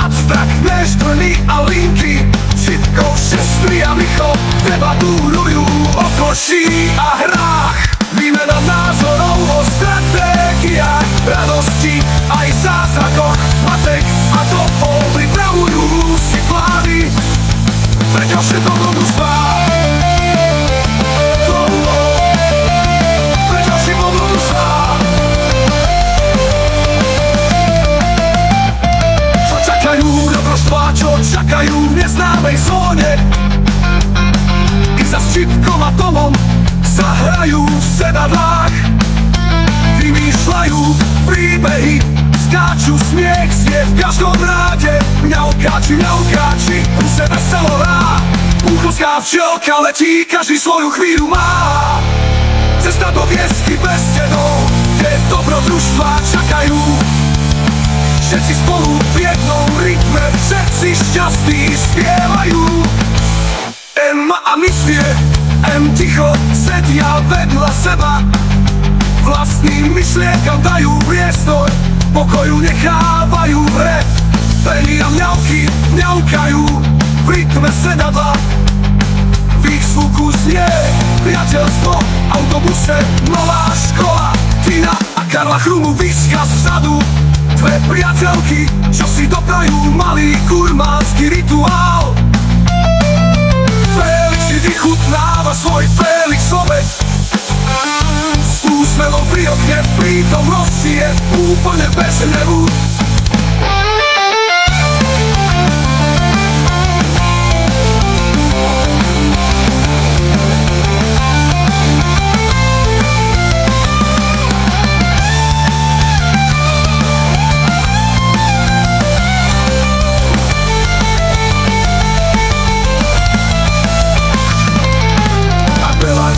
Abstraktné štvny a linky, Citko, sestry a Micho debatujú o koši a hrách. Výmena názorov o stratégiách, radosti aj zázrakoch matek a topol. Pripravujú si plány pre ďalšie dobrodružstvá. Pre ďalšie dobrodružstvá. Čo čakajú dobrodružstvá, čo čakajú v neznámej zóne. I za Čipkom a Tomom sa hrajú v sedadlách. Vymýšľajú príbehy, skáču smiech, znie v každom ráde. Mňaukáči, mňaukáči, u sebe veselo hrá. Púchovská včielka letí, každý svoju chvíľu má. Cesta do hviezdy bez stenov, kde dobrodružstvá čakajú. Všetci spolu v jednom rytme, všetci šťastní spievajú. Emma a Myslie, ticho sedia vedľa seba. Vlastným myšlienkam dajú priestor, pokoju nechávajú v hre. Penny a mňauky mňaukajú v rytme sedadla. V ich zvuku znie priateľstvo, v autobuse nová škola. Tina a Karla chrumú výska vzadu. Dve priateľky, čo si doprajú malý gurmánsky rituál. Felix si vychutnáva svoj Felix obed. S úsmevom pri okne v prítomnosti je úplne bez hnevu.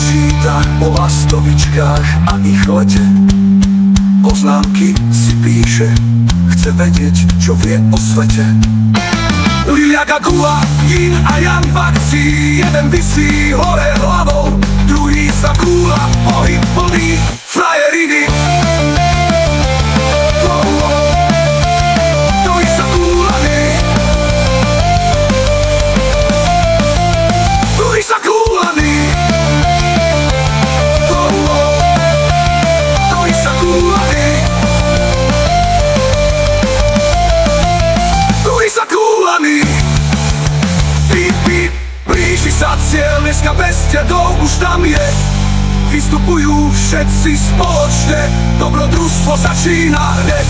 Číta o lastovičkách a ich lete. Poznámky si píše, chce vedieť, čo vie o svete. Lilia Gagula, Yin a Yang v akcii. Jeden visí hore hlavou, druhý sa kúla, pohyb plný frajeriny. Druhý sa kúlaný, druhý sa kúlaný. Blíži sa cieľ, dneska bez dedov už tam je. Vystupujú všetci spoločne, dobrodružstvo začína hneď.